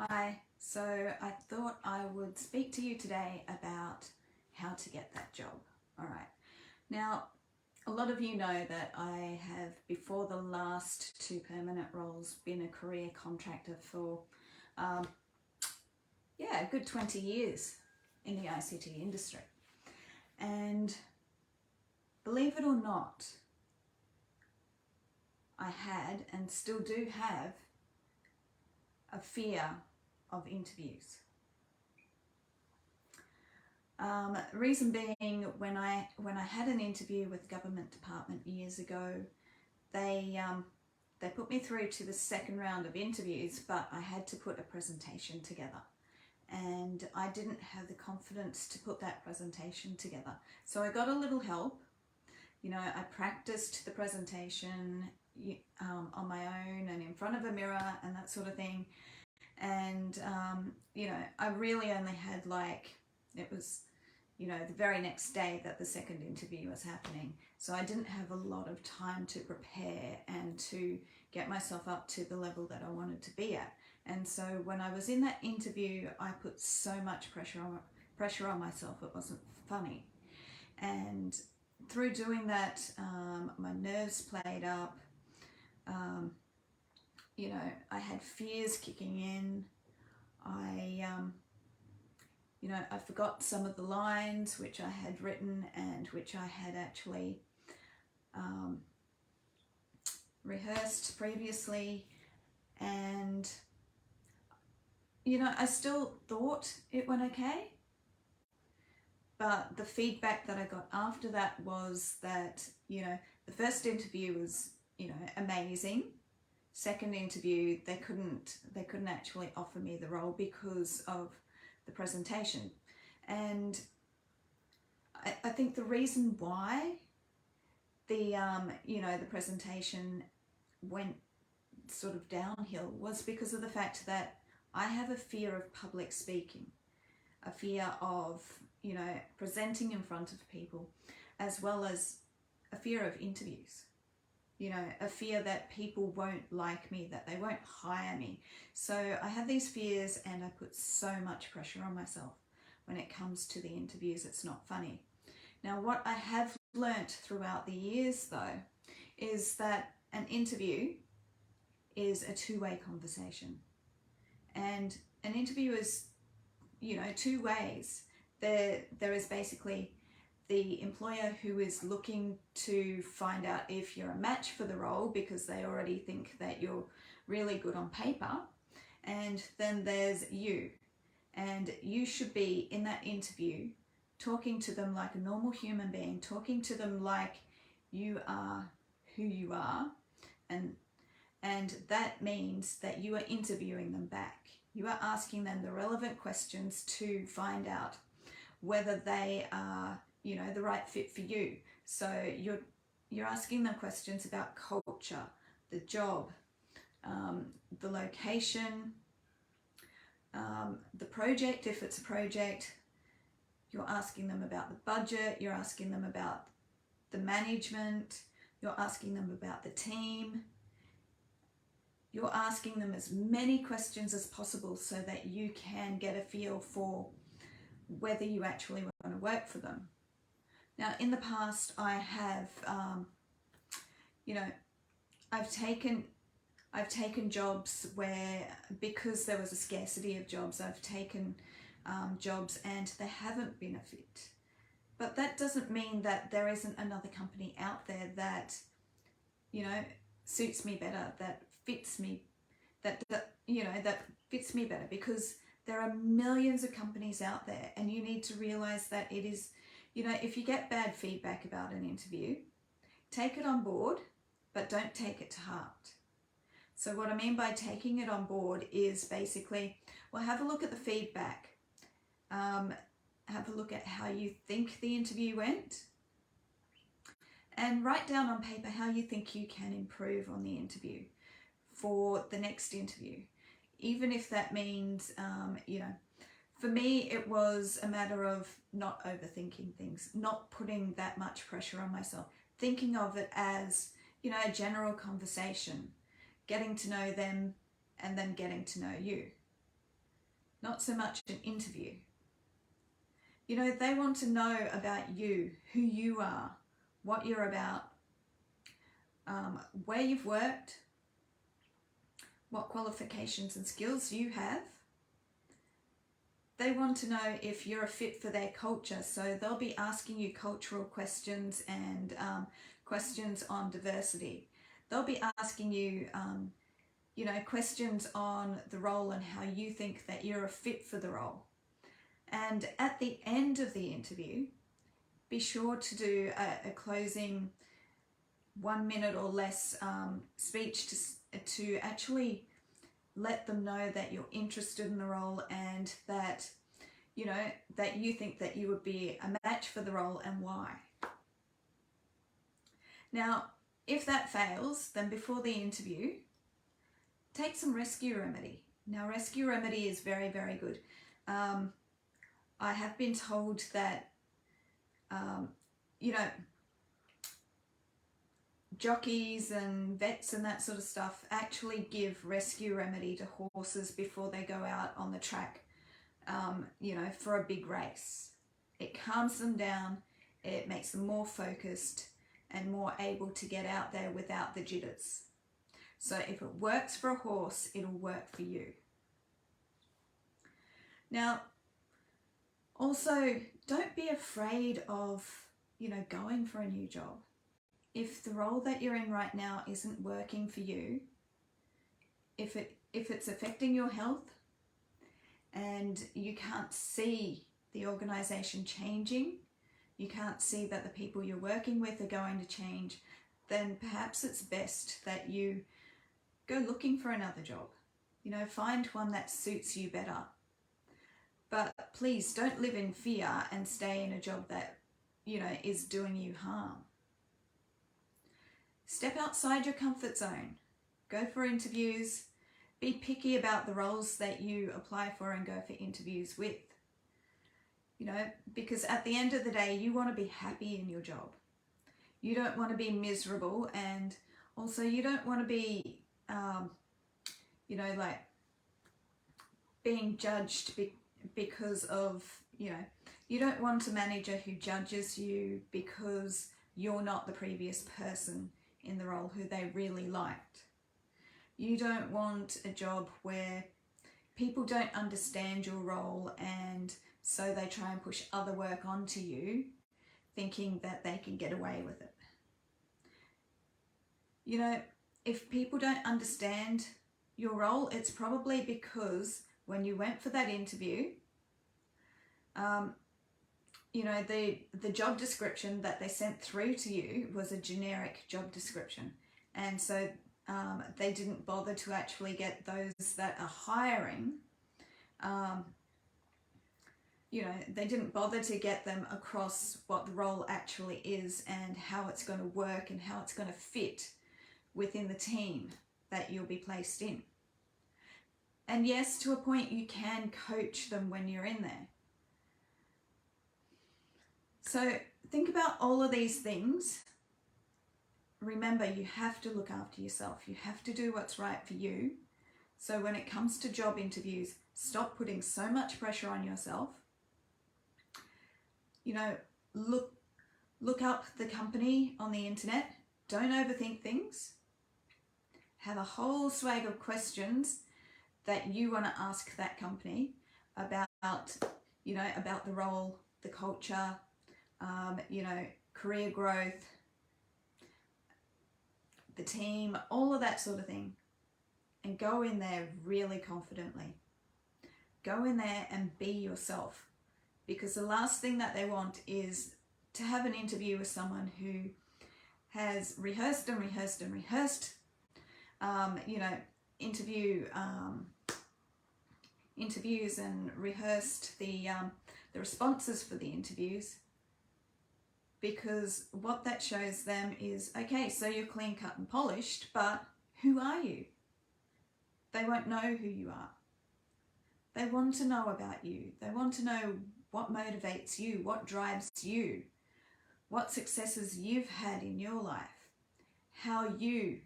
Hi, so I thought I would speak to you today about how to get that job. All right. Now, a lot of you know that I have, before the last two permanent roles, been a career contractor for, um, a good 20 years in the ICT industry. And believe it or not, I had and still do have a fear of interviews. Reason being, when I had an interview with the government department years ago, they put me through to the second round of interviews, but I had to put a presentation together, and I didn't have the confidence to put that presentation together. So I got a little help. I practiced the presentation on my own and in front of a mirror and that sort of thing. And I really only had it was the very next day that the second interview was happening. So I didn't have a lot of time to prepare and to get myself up to the level that I wanted to be at. And so when I was in that interview, I put so much pressure on myself, it wasn't funny. And through doing that, my nerves played up. I had fears kicking in. I forgot some of the lines which I had written and which I had actually rehearsed previously. And, I still thought it went okay. But the feedback that I got after that was that, the first interview was, amazing. Second interview, they couldn't actually offer me the role because of the presentation. And I think the reason why the presentation went sort of downhill was because of the fact that I have a fear of public speaking, a fear of presenting in front of people, as well as a fear of interviews. A fear that people won't like me, that they won't hire me. So I have these fears and I put so much pressure on myself. When it comes to the interviews, it's not funny. Now, what I have learnt throughout the years, though, is that an interview is a two-way conversation. And an interview is, two ways. There is basically the employer who is looking to find out if you're a match for the role because they already think that you're really good on paper. And then there's you. And you should be in that interview talking to them like a normal human being, talking to them like you are who you are. And that means that you are interviewing them back. You are asking them the relevant questions to find out whether they are, the right fit for you. So you're asking them questions about culture, the job, the location, the project, if it's a project. You're asking them about the budget, you're asking them about the management, you're asking them about the team. You're asking them as many questions as possible so that you can get a feel for whether you actually want to work for them. Now, in the past, I have, I've taken jobs where, because there was a scarcity of jobs, I've taken jobs and they haven't been a fit. But that doesn't mean that there isn't another company out there that, suits me better, that fits me, that fits me better, because there are millions of companies out there, and you need to realize that it is, if you get bad feedback about an interview, take it on board, but don't take it to heart. So what I mean by taking it on board is basically, well, have a look at the feedback. Have a look at how you think the interview went, and write down on paper how you think you can improve on the interview for the next interview. Even if that means, for me, it was a matter of not overthinking things, not putting that much pressure on myself, thinking of it as, a general conversation, getting to know them and then getting to know you. not so much an interview. You know, they want to know about you, who you are, what you're about, where you've worked, what qualifications and skills you have. They want to know if you're a fit for their culture, so they'll be asking you cultural questions and questions on diversity. They'll be asking you, you know, questions on the role and how you think that you're a fit for the role. And at the end of the interview, be sure to do a closing 1 minute or less speech to actually let them know that you're interested in the role and that, you know, that you think that you would be a match for the role and why. Now, if that fails, then before the interview, take some rescue remedy. Now, rescue remedy is very, very good. I have been told that, you know, jockeys and vets and that sort of stuff actually give rescue remedy to horses before they go out on the track, you know, for a big race. It calms them down, it makes them more focused and more able to get out there without the jitters. So if it works for a horse, it'll work for you. Now, also, don't be afraid of, you know, going for a new job. If the role that you're in right now isn't working for you, if it's affecting your health and you can't see the organisation changing, you can't see that the people you're working with are going to change, then perhaps it's best that you go looking for another job. You know, find one that suits you better. But please don't live in fear and stay in a job that, you know, is doing you harm. Step outside your comfort zone. Go for interviews. Be picky about the roles that you apply for and go for interviews with. You know, because at the end of the day, you want to be happy in your job. You don't want to be miserable, and also you don't want to be, you know, like being judged because of, you know, you don't want a manager who judges you because you're not the previous person in the role who they really liked. You don't want a job where people don't understand your role and so they try and push other work onto you thinking that they can get away with it. You know, if people don't understand your role, it's probably because when you went for that interview, you know, the job description that they sent through to you was a generic job description. And so they didn't bother to actually get those that are hiring, you know, they didn't bother to get them across what the role actually is and how it's going to work and how it's going to fit within the team that you'll be placed in. And yes, to a point, you can coach them when you're in there. So think about all of these things. Remember, you have to look after yourself. You have to do what's right for you. So when it comes to job interviews, stop putting so much pressure on yourself. You know, look up the company on the internet. Don't overthink things. Have a whole swag of questions that you want to ask that company about, you know, about the role, the culture, you know, career growth, the team, all of that sort of thing. And go in there really confidently. Go in there and be yourself. Because the last thing that they want is to have an interview with someone who has rehearsed and rehearsed and rehearsed, you know, interviews and rehearsed the responses for the interviews, because what that shows them is, okay, so you're clean cut and polished, but who are you? They won't know who you are. They want to know about you. They want to know what motivates you, what drives you, what successes you've had in your life, how you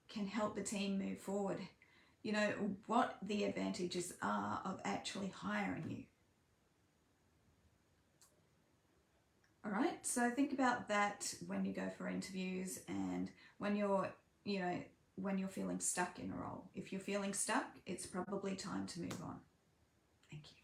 can help the team move forward, you know, what the advantages are of actually hiring you. All right, so think about that when you go for interviews and when you're, you know, when you're feeling stuck in a role. If you're feeling stuck, it's probably time to move on. Thank you.